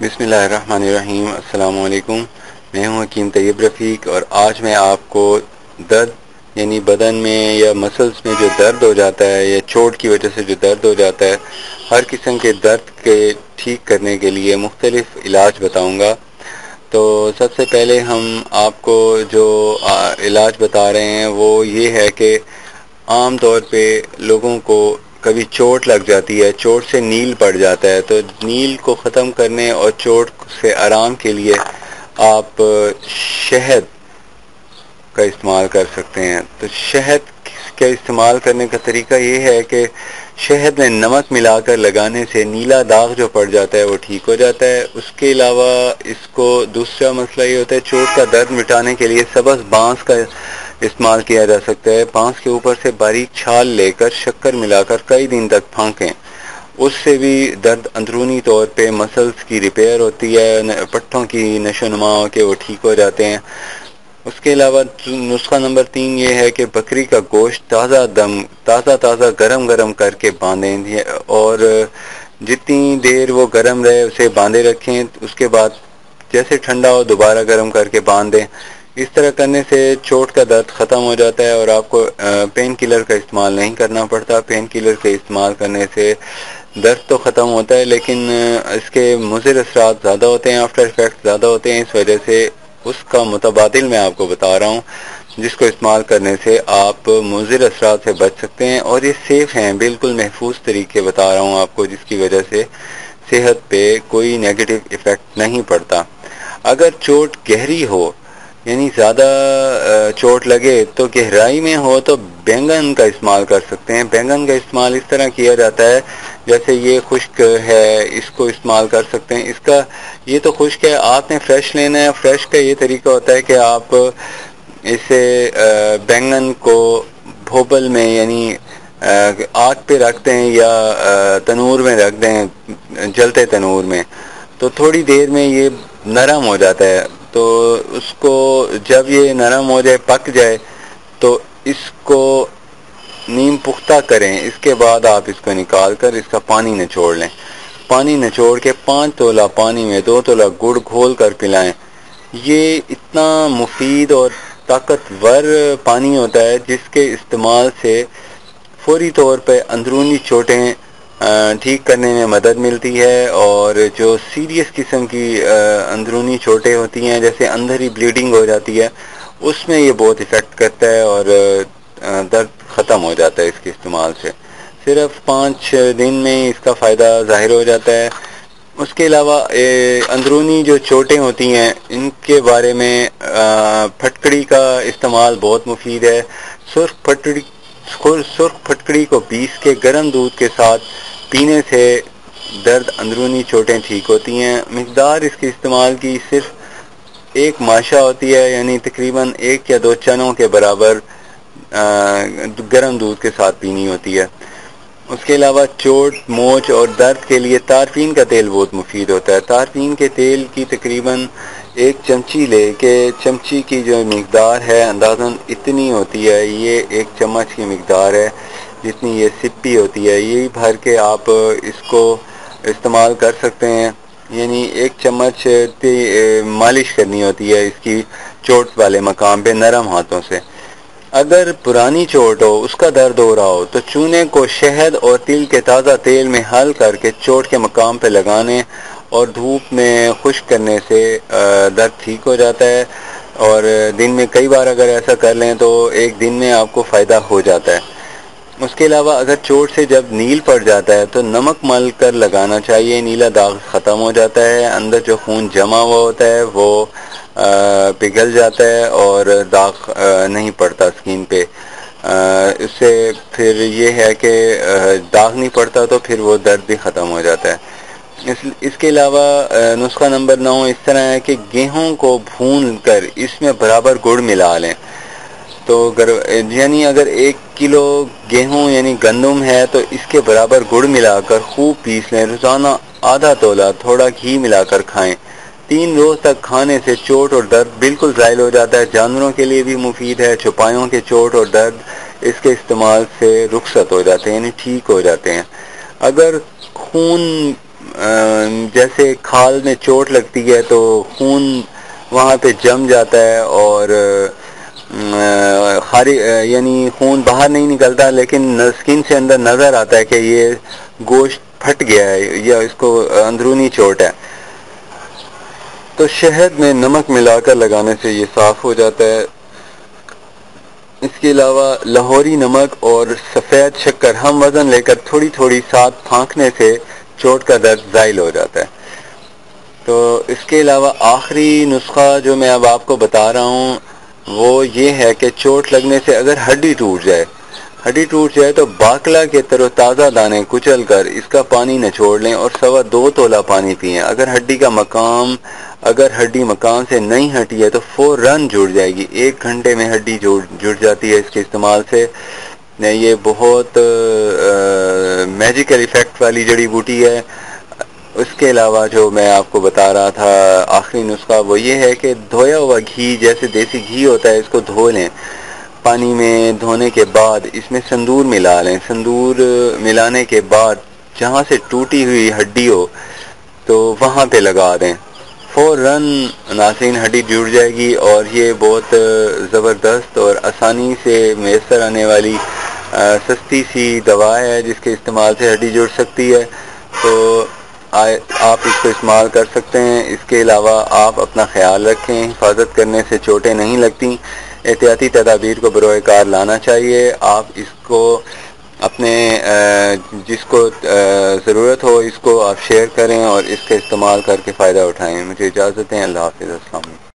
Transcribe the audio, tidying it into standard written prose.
بسم اللہ الرحمن الرحیم۔ السلام علیکم، میں ہوں حکیم طیب رفیق، اور آج میں آپ کو درد یعنی بدن میں یا مسلز میں جو درد ہو جاتا ہے یا چوٹ کی وجہ سے جو درد ہو جاتا ہے، ہر قسم کے درد کے ٹھیک کرنے کے لیے مختلف علاج بتاؤں گا۔ تو سب سے پہلے ہم آپ کو جو علاج بتا رہے ہیں وہ یہ ہے کہ عام طور پہ لوگوں کو کبھی چوٹ لگ جاتی ہے، چوٹ سے نیل پڑ جاتا ہے، تو نیل کو ختم کرنے اور چوٹ سے آرام کے لیے آپ شہد کا استعمال کر سکتے ہیں۔ تو شہد کا استعمال کرنے کا طریقہ یہ ہے کہ شہد میں نمک ملا کر لگانے سے نیلا داغ جو پڑ جاتا ہے وہ ٹھیک ہو جاتا ہے۔ اس کے علاوہ اس کو دوسرا مسئلہ یہ ہوتا ہے، چوٹ کا درد مٹانے کے لیے سبز بانس کا استعمال کیا جا سکتا ہے۔ بانس کے اوپر سے باریک چھال لے کر شکر ملا کر کئی دن تک پھانکیں، اس سے بھی درد اندرونی طور پہ مسلز کی ریپیئر ہوتی ہے، پٹھوں کی نشو نما ہو کے وہ ٹھیک ہو جاتے ہیں۔ اس کے علاوہ نسخہ نمبر 3 یہ ہے کہ بکری کا گوشت تازہ گرم کر کے باندھیں، اور جتنی دیر وہ گرم رہے اسے باندھے رکھیں، اس کے بعد جیسے ٹھنڈا ہو دوبارہ گرم کر کے باندھ دیں۔ اس طرح کرنے سے چوٹ کا درد ختم ہو جاتا ہے اور آپ کو پین کلر کا استعمال نہیں کرنا پڑتا۔ پین کلر کے استعمال کرنے سے درد تو ختم ہوتا ہے لیکن اس کے مضر اثرات زیادہ ہوتے ہیں، آفٹر ایفیکٹ زیادہ ہوتے ہیں، اس وجہ سے اس کا متبادل میں آپ کو بتا رہا ہوں جس کو استعمال کرنے سے آپ مضر اثرات سے بچ سکتے ہیں، اور یہ سیف ہیں، بالکل محفوظ طریقے بتا رہا ہوں آپ کو جس کی وجہ سے صحت پہ کوئی نیگیٹو ایفیکٹ نہیں پڑتا۔ اگر چوٹ گہری ہو یعنی زیادہ چوٹ لگے تو گہرائی میں ہو تو بینگن کا استعمال کر سکتے ہیں۔ بینگن کا استعمال اس طرح کیا جاتا ہے جیسے یہ خشک ہے، اس کو استعمال کر سکتے ہیں۔ اس کا یہ تو خشک ہے، آپ نے فریش لینا ہے۔ فریش کا یہ طریقہ ہوتا ہے کہ آپ اسے بینگن کو بھوبل میں یعنی آگ پہ رکھ دیں یا تنور میں رکھ دیں، جلتے تنور میں، تو تھوڑی دیر میں یہ نرم ہو جاتا ہے۔ تو اس کو جب یہ نرم ہو جائے، پک جائے، تو اس کو نیم پختہ کریں۔ اس کے بعد آپ اس کو نکال کر اس کا پانی نچوڑ لیں۔ پانی نچوڑ کے 5 تولہ پانی میں 2 تولہ گڑ گھول کر پلائیں۔ یہ اتنا مفید اور طاقتور پانی ہوتا ہے جس کے استعمال سے فوری طور پہ اندرونی چوٹیں ٹھیک کرنے میں مدد ملتی ہے، اور جو سیریس قسم کی اندرونی چوٹیں ہوتی ہیں جیسے اندر ہی بلیڈنگ ہو جاتی ہے، اس میں یہ بہت ایفیکٹ کرتا ہے اور درد ختم ہو جاتا ہے اس کے استعمال سے۔ صرف 5 دن میں اس کا فائدہ ظاہر ہو جاتا ہے۔ اس کے علاوہ اندرونی جو چوٹیں ہوتی ہیں ان کے بارے میں پھٹکڑی کا استعمال بہت مفید ہے۔ سرخ پھٹکڑی کو پیس کے گرم دودھ کے ساتھ پینے سے درد اندرونی چوٹیں ٹھیک ہوتی ہیں۔ مقدار اس کے استعمال کی صرف 1 ماشا ہوتی ہے، یعنی تقریباً 1 یا 2 چنوں کے برابر گرم دودھ کے ساتھ پینی ہوتی ہے۔ اس کے علاوہ چوٹ، موچ اور درد کے لیے تارفین کا تیل بہت مفید ہوتا ہے۔ تارفین کے تیل کی تقریباً 1 چمچی لے کے، چمچی کی جو مقدار ہے اندازاً اتنی ہوتی ہے، یہ 1 چمچ کی مقدار ہے جتنی یہ سپی ہوتی ہے، یہی بھر کے آپ اس کو استعمال کر سکتے ہیں۔ یعنی 1 چمچ مالش کرنی ہوتی ہے اس کی چوٹ والے مقام پہ نرم ہاتھوں سے۔ اگر پرانی چوٹ ہو، اس کا درد ہو رہا ہو، تو چونے کو شہد اور تل کے تازہ تیل میں حل کر کے چوٹ کے مقام پہ لگانے اور دھوپ میں خشک کرنے سے درد ٹھیک ہو جاتا ہے، اور دن میں کئی بار اگر ایسا کر لیں تو 1 دن میں آپ کو فائدہ ہو جاتا ہے۔ اس کے علاوہ اگر چوٹ سے جب نیل پڑ جاتا ہے تو نمک مل کر لگانا چاہیے، نیلا داغ ختم ہو جاتا ہے، اندر جو خون جمع ہوا ہوتا ہے وہ پگھل جاتا ہے اور داغ نہیں پڑتا اسکن پہ۔ اس سے پھر یہ ہے کہ داغ نہیں پڑتا تو پھر وہ درد بھی ختم ہو جاتا ہے۔ اس کے علاوہ نسخہ نمبر 9 اس طرح ہے کہ گیہوں کو بھون کر اس میں برابر گڑ ملا لیں۔ تو یعنی اگر 1 کلو گیہوں یعنی گندم ہے تو اس کے برابر گڑ ملا کر خوب پیس لیں۔ روزانہ آدھا تولہ تھوڑا گھی ملا کر کھائیں۔ 3 روز تک کھانے سے چوٹ اور درد بالکل زائل ہو جاتا ہے۔ جانوروں کے لیے بھی مفید ہے، چھپائیوں کے چوٹ اور درد اس کے استعمال سے رخصت ہو جاتے ہیں، یعنی ٹھیک ہو جاتے ہیں۔ اگر خون جیسے کھال میں چوٹ لگتی ہے تو خون وہاں پہ جم جاتا ہے اور یعنی خون باہر نہیں نکلتا، لیکن اسکن سے اندر نظر آتا ہے کہ یہ گوشت پھٹ گیا ہے یا اس کو اندرونی چوٹ ہے. تو شہد میں نمک ملا کر لگانے سے یہ صاف ہو جاتا ہے. اس کے علاوہ لاہوری نمک اور سفید شکر ہم وزن لے کر تھوڑی تھوڑی ساتھ پھانکنے سے چوٹ کا درد زائل ہو جاتا ہے. تو اس کے علاوہ آخری نسخہ جو میں اب آپ کو بتا رہا ہوں وہ یہ ہے کہ چوٹ لگنے سے اگر ہڈی ٹوٹ جائے تو باقلا کے تر و تازہ دانے کچل کر اس کا پانی نچوڑ لیں اور 2.25 تولا پانی پئیں. اگر ہڈی مکان سے نہیں ہٹی ہے تو فوراً جڑ جائے گی. 1 گھنٹے میں ہڈی جڑ جاتی ہے اس کے استعمال سے. یہ بہت میجیکل ایفیکٹ والی جڑی بوٹی ہے. اس کے علاوہ جو میں آپ کو بتا رہا تھا آخری نسخہ وہ یہ ہے کہ دھویا ہوا گھی، جیسے دیسی گھی ہوتا ہے، اس کو دھو لیں. پانی میں دھونے کے بعد اس میں سندور ملا لیں. سندور ملانے کے بعد جہاں سے ٹوٹی ہوئی ہڈی ہو تو وہاں پہ لگا دیں. فوراً ناظرین ہڈی جڑ جائے گی. اور یہ بہت زبردست اور آسانی سے میسر آنے والی سستی سی دوا ہے جس کے استعمال سے ہڈی جڑ سکتی ہے. تو آپ اس کو استعمال کر سکتے ہیں. اس کے علاوہ آپ اپنا خیال رکھیں، حفاظت کرنے سے چوٹیں نہیں لگتیں. احتیاطی تدابیر کو بروئے کار لانا چاہیے. آپ اس کو اپنے جس کو ضرورت ہو اس کو آپ شیئر کریں اور اس کا استعمال کر کے فائدہ اٹھائیں. مجھے اجازت دیں. اللہ حافظ. السلام علیکم.